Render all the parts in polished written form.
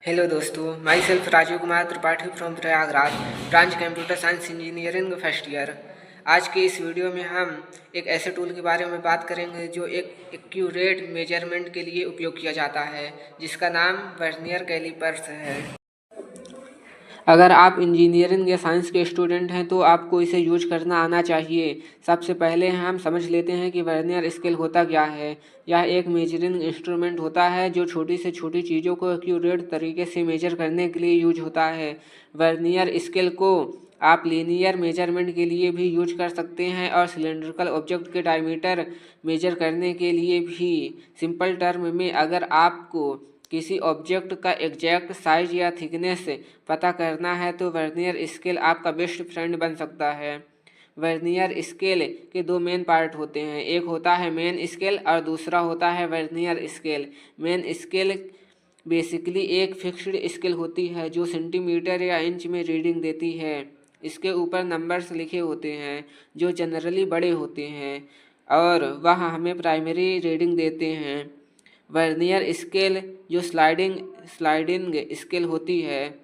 Hello दोस्तों, myself Rajiv Kumar Tripathi from Prayagraj, branch computer science engineering first year. आज के इस वीडियो में हम एक ऐसे टूल के बारे में बात करेंगे जो एक एक्यूरेट मेजरमेंट के लिए उपयोग किया जाता है, जिसका नाम वर्नियर कैलिपर्स है। अगर आप इंजीनियरिंग या साइंस के स्टूडेंट हैं तो आपको इसे यूज करना आना चाहिए। सबसे पहले हम समझ लेते हैं कि वर्नियर स्केल होता क्या है। यह एक मेजरिंग इंस्ट्रूमेंट होता है जो छोटी से छोटी चीज़ों को एक्यूरेट तरीके से मेजर करने के लिए यूज होता है। वर्नियर स्केल को आप लीनियर मेजरमेंट के लिए भी यूज कर सकते हैं और सिलेंड्रिकल ऑब्जेक्ट के डायमीटर मेजर करने के लिए भी। सिंपल टर्म में अगर आपको किसी ऑब्जेक्ट का एग्जैक्ट साइज या थिकनेस पता करना है तो वर्नियर स्केल आपका बेस्ट फ्रेंड बन सकता है। वर्नियर स्केल के दो मेन पार्ट होते हैं, एक होता है मेन स्केल और दूसरा होता है vernier scale. Main scale basically एक फिक्स्ड स्केल होती है जो सेंटीमीटर या इंच में रीडिंग देती है। इसके ऊपर नंबर्स लिखे होते हैं जो जनरली बड़े होते हैं और वह हमें प्राइमरी रीडिंग देते हैं। वर्नियर स्केल जो स्लाइडिंग स्केल होती है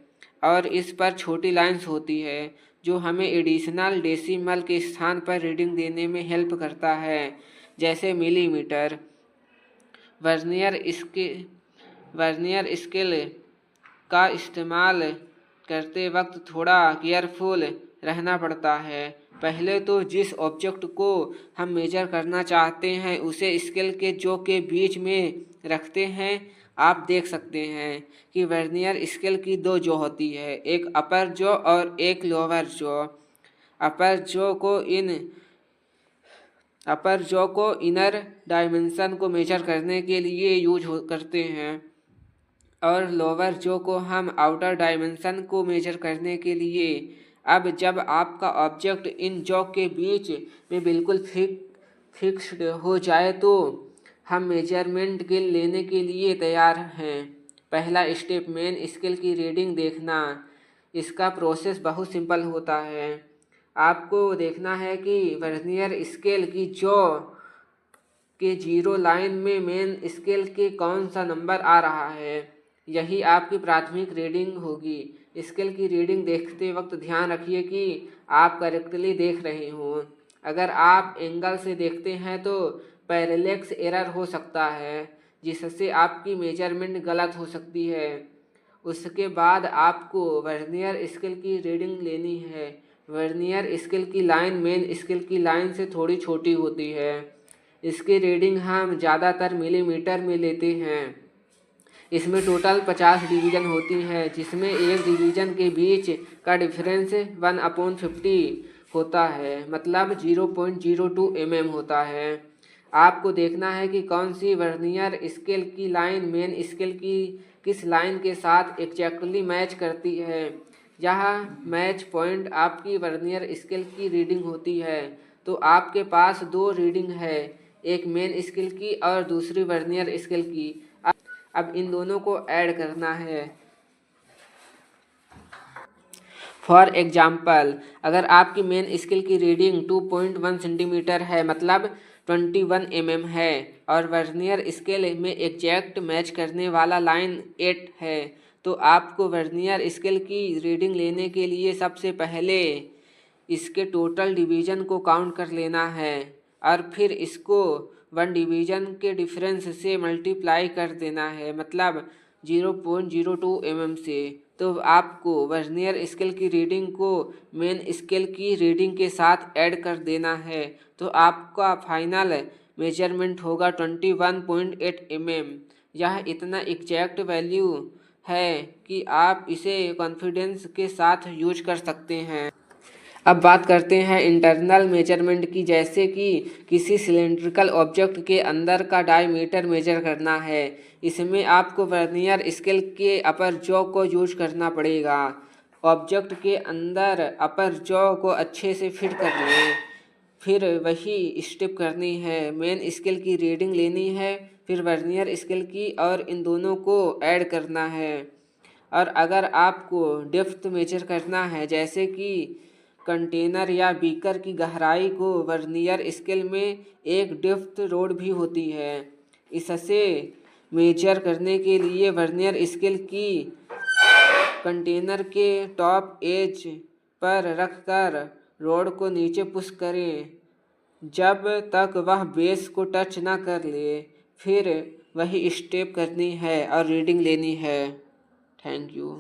और इस पर छोटी लाइंस होती है जो हमें एडिशनल डेसिमल के स्थान पर रीडिंग देने में हेल्प करता है, जैसे मिलीमीटर। वर्नियर स्केल का इस्तेमाल करते वक्त थोड़ा केयरफुल रहना पड़ता है। पहले तो जिस ऑब्जेक्ट को हम मेजर करना चाहते हैं उसे स्केल के जॉ के बीच में रखते हैं। आप देख सकते हैं कि वर्नियर स्केल की दो जॉ होती है, एक अपर जॉ और एक लोअर जॉ। अपर जॉ को इनर डायमेंशन को मेजर करने के लिए करते हैं और लोअर जॉ को हम आउटर डायमेंशन को मेजर करने के लिए। अब जब आपका ऑब्जेक्ट इन जॉ के बीच में बिल्कुल फिक्स्ड हो जाए तो हम मेजरमेंट के लेने के लिए तैयार हैं। पहला स्टेप मेन स्केल की रीडिंग देखना। इसका प्रोसेस बहुत सिंपल होता है। आपको देखना है कि वर्नियर स्केल की जॉ के जीरो लाइन में मेन स्केल के कौन सा नंबर आ रहा है, यही आपकी प्राथमिक रीडिंग होगी। स्केल की रीडिंग देखते वक्त ध्यान रखिए कि आप करेक्टली देख रहे हों। अगर आप एंगल से देखते हैं तो पैरेलेक्स एरर हो सकता है जिससे आपकी मेजरमेंट गलत हो सकती है। उसके बाद आपको वर्नियर स्केल की रीडिंग लेनी है। वर्नियर स्केल की लाइन मेन स्केल की लाइन से थोड़ी छोटी होती है। इसकी रीडिंग हम ज़्यादातर मिलीमीटर में लेते हैं। इसमें टोटल 50 डिवीज़न होती हैं, जिसमें एक डिवीज़न के बीच का डिफरेंस 1/50 होता है, मतलब 0.02 mm होता है। आपको देखना है कि कौन सी वर्नियर स्केल की लाइन मेन स्केल की किस लाइन के साथ एग्जैक्टली मैच करती है। यह मैच पॉइंट आपकी वर्नियर स्केल की रीडिंग होती है। तो आपके पास दो रीडिंग है, एक मेन स्केल की और दूसरी वर्नियर स्केल की। अब इन दोनों को ऐड करना है। फॉर एग्जाम्पल, अगर आपकी मेन स्केल की रीडिंग 2.1 सेंटीमीटर है, मतलब 21 mm है, और वर्नियर स्केल में एग्जैक्ट मैच करने वाला लाइन 8 है, तो आपको वर्नियर स्केल की रीडिंग लेने के लिए सबसे पहले इसके टोटल डिवीज़न को काउंट कर लेना है और फिर इसको 1 डिवीज़न के डिफरेंस से मल्टीप्लाई कर देना है, मतलब 0.02 mm से। तो आपको वर्नियर स्केल की रीडिंग को मेन स्केल की रीडिंग के साथ ऐड कर देना है, तो आपका फाइनल मेजरमेंट होगा 21.8 mm। यह इतना एग्जैक्ट वैल्यू है कि आप इसे कॉन्फिडेंस के साथ यूज कर सकते हैं। अब बात करते हैं इंटरनल मेजरमेंट की, जैसे कि किसी सिलेंड्रिकल ऑब्जेक्ट के अंदर का डायमीटर मेजर करना है। इसमें आपको वर्नियर स्केल के अपर जॉ को यूज करना पड़ेगा। ऑब्जेक्ट के अंदर अपर जॉ को अच्छे से फिट कर लें, फिर वही स्टेप करनी है। मेन स्केल की रीडिंग लेनी है, फिर वर्नियर स्केल की, और इन दोनों को ऐड करना है। और अगर आपको डेप्थ मेजर करना है, जैसे कि कंटेनर या बीकर की गहराई को वर्नियर स्केल में एक डेप्थ रोड भी होती है। इससे मेजर करने के लिए वर्नियर स्केल की कंटेनर के टॉप एज पर रखकर रॉड को नीचे पुश करें जब तक वह बेस को टच ना कर ले। फिर वही स्टेप करनी है और रीडिंग लेनी है। Thank you.